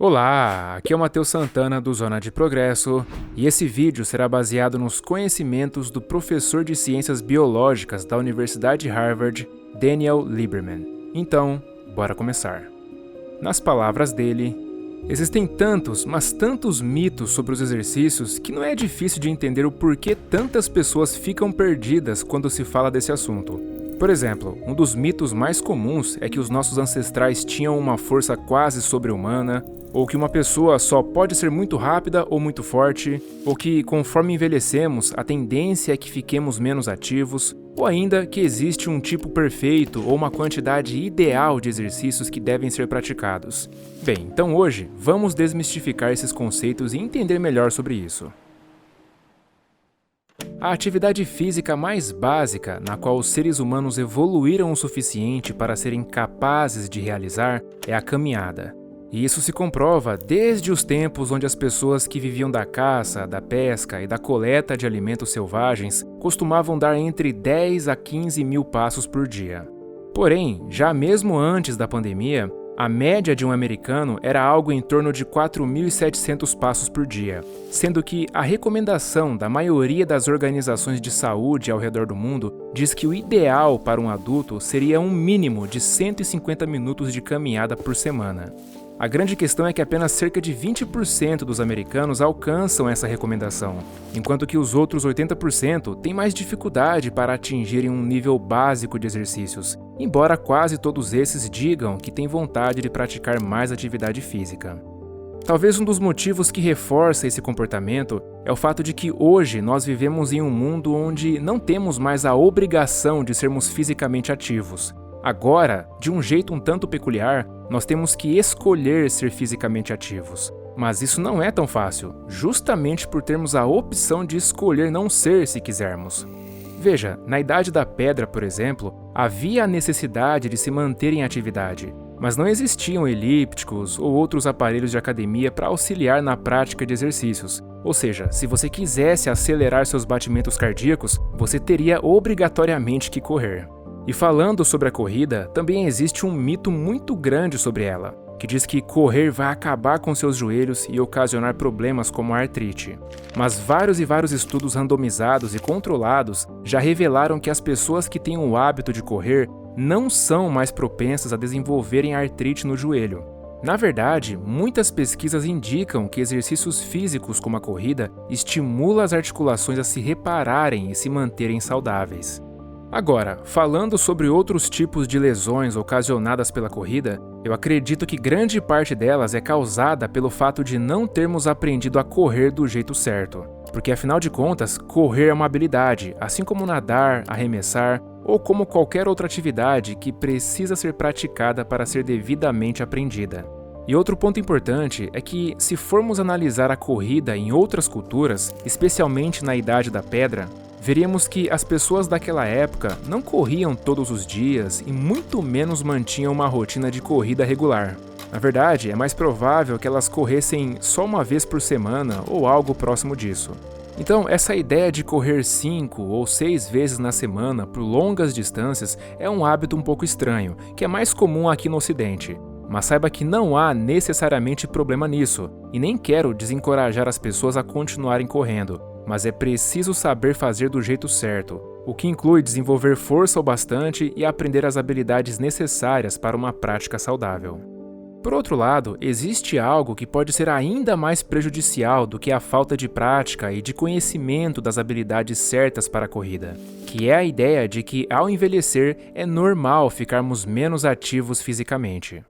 Olá, aqui é o Matheus Santana do Zona de Progresso e esse vídeo será baseado nos conhecimentos do professor de Ciências Biológicas da Universidade de Harvard, Daniel Lieberman. Então, bora começar. Nas palavras dele, existem tantos, mas tantos mitos sobre os exercícios que não é difícil de entender o porquê tantas pessoas ficam perdidas quando se fala desse assunto. Por exemplo, um dos mitos mais comuns é que os nossos ancestrais tinham uma força quase sobre-humana, ou que uma pessoa só pode ser muito rápida ou muito forte, ou que, conforme envelhecemos, a tendência é que fiquemos menos ativos, ou ainda que existe um tipo perfeito ou uma quantidade ideal de exercícios que devem ser praticados. Bem, então hoje vamos desmistificar esses conceitos e entender melhor sobre isso. A atividade física mais básica, na qual os seres humanos evoluíram o suficiente para serem capazes de realizar, é a caminhada. E isso se comprova desde os tempos onde as pessoas que viviam da caça, da pesca e da coleta de alimentos selvagens costumavam dar entre 10 a 15 mil passos por dia. Porém, já mesmo antes da pandemia, a média de um americano era algo em torno de 4.700 passos por dia, sendo que a recomendação da maioria das organizações de saúde ao redor do mundo diz que o ideal para um adulto seria um mínimo de 150 minutos de caminhada por semana. A grande questão é que apenas cerca de 20% dos americanos alcançam essa recomendação, enquanto que os outros 80% têm mais dificuldade para atingirem um nível básico de exercícios, embora quase todos esses digam que têm vontade de praticar mais atividade física. Talvez um dos motivos que reforça esse comportamento é o fato de que hoje nós vivemos em um mundo onde não temos mais a obrigação de sermos fisicamente ativos. Agora, de um jeito um tanto peculiar, nós temos que escolher ser fisicamente ativos. Mas isso não é tão fácil, justamente por termos a opção de escolher não ser se quisermos. Veja, na Idade da Pedra, por exemplo, havia a necessidade de se manter em atividade, mas não existiam elípticos ou outros aparelhos de academia para auxiliar na prática de exercícios. Ou seja, se você quisesse acelerar seus batimentos cardíacos, você teria obrigatoriamente que correr. E falando sobre a corrida, também existe um mito muito grande sobre ela, que diz que correr vai acabar com seus joelhos e ocasionar problemas como a artrite. Mas vários estudos randomizados e controlados já revelaram que as pessoas que têm o hábito de correr não são mais propensas a desenvolverem artrite no joelho. Na verdade, muitas pesquisas indicam que exercícios físicos como a corrida estimulam as articulações a se repararem e se manterem saudáveis. Agora, falando sobre outros tipos de lesões ocasionadas pela corrida, eu acredito que grande parte delas é causada pelo fato de não termos aprendido a correr do jeito certo. Porque afinal de contas, correr é uma habilidade, assim como nadar, arremessar ou como qualquer outra atividade que precisa ser praticada para ser devidamente aprendida. E outro ponto importante é que, se formos analisar a corrida em outras culturas, especialmente na Idade da Pedra, veríamos que as pessoas daquela época não corriam todos os dias e muito menos mantinham uma rotina de corrida regular. Na verdade, é mais provável que elas corressem só uma vez por semana ou algo próximo disso. Então, essa ideia de correr 5 ou 6 vezes na semana por longas distâncias é um hábito um pouco estranho, que é mais comum aqui no Ocidente. Mas saiba que não há necessariamente problema nisso, e nem quero desencorajar as pessoas a continuarem correndo, mas é preciso saber fazer do jeito certo, o que inclui desenvolver força o bastante e aprender as habilidades necessárias para uma prática saudável. Por outro lado, existe algo que pode ser ainda mais prejudicial do que a falta de prática e de conhecimento das habilidades certas para a corrida, que é a ideia de que, ao envelhecer, é normal ficarmos menos ativos fisicamente.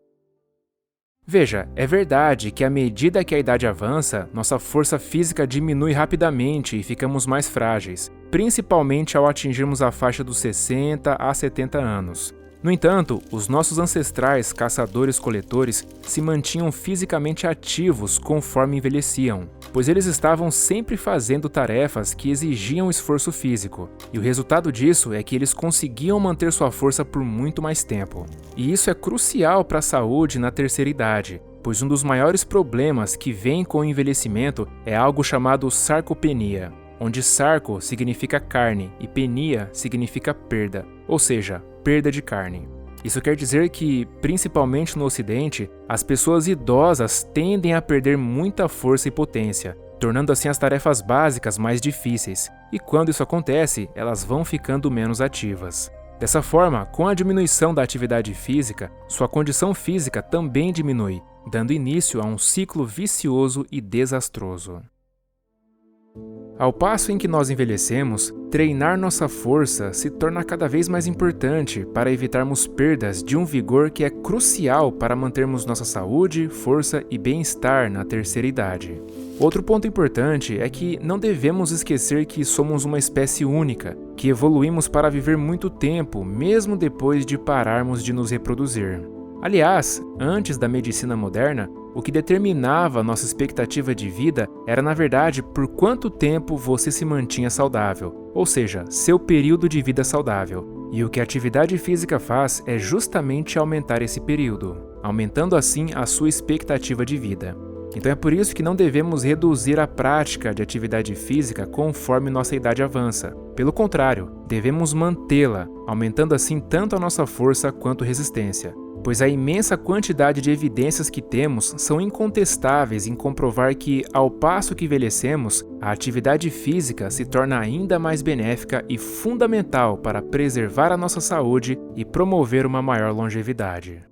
Veja, é verdade que à medida que a idade avança, nossa força física diminui rapidamente e ficamos mais frágeis, principalmente ao atingirmos a faixa dos 60 a 70 anos. No entanto, os nossos ancestrais caçadores-coletores se mantinham fisicamente ativos conforme envelheciam, pois eles estavam sempre fazendo tarefas que exigiam esforço físico, e o resultado disso é que eles conseguiam manter sua força por muito mais tempo. E isso é crucial para a saúde na terceira idade, pois um dos maiores problemas que vem com o envelhecimento é algo chamado sarcopenia, onde sarco significa carne e penia significa perda, ou seja, perda de carne. Isso quer dizer que, principalmente no Ocidente, as pessoas idosas tendem a perder muita força e potência, tornando assim as tarefas básicas mais difíceis, e quando isso acontece, elas vão ficando menos ativas. Dessa forma, com a diminuição da atividade física, sua condição física também diminui, dando início a um ciclo vicioso e desastroso. Ao passo em que nós envelhecemos, treinar nossa força se torna cada vez mais importante para evitarmos perdas de um vigor que é crucial para mantermos nossa saúde, força e bem-estar na terceira idade. Outro ponto importante é que não devemos esquecer que somos uma espécie única, que evoluímos para viver muito tempo, mesmo depois de pararmos de nos reproduzir. Aliás, antes da medicina moderna, o que determinava nossa expectativa de vida era, na verdade, por quanto tempo você se mantinha saudável, ou seja, seu período de vida saudável. E o que a atividade física faz é justamente aumentar esse período, aumentando assim a sua expectativa de vida. Então é por isso que não devemos reduzir a prática de atividade física conforme nossa idade avança. Pelo contrário, devemos mantê-la, aumentando assim tanto a nossa força quanto resistência. Pois a imensa quantidade de evidências que temos são incontestáveis em comprovar que, ao passo que envelhecemos, a atividade física se torna ainda mais benéfica e fundamental para preservar a nossa saúde e promover uma maior longevidade.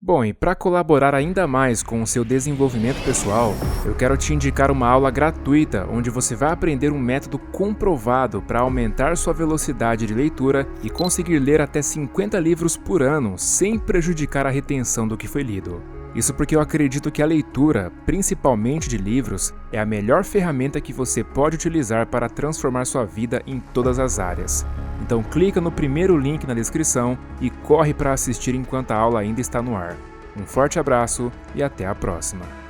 Bom, e para colaborar ainda mais com o seu desenvolvimento pessoal, eu quero te indicar uma aula gratuita onde você vai aprender um método comprovado para aumentar sua velocidade de leitura e conseguir ler até 50 livros por ano sem prejudicar a retenção do que foi lido. Isso porque eu acredito que a leitura, principalmente de livros, é a melhor ferramenta que você pode utilizar para transformar sua vida em todas as áreas. Então clica no primeiro link na descrição e corre para assistir enquanto a aula ainda está no ar. Um forte abraço e até a próxima!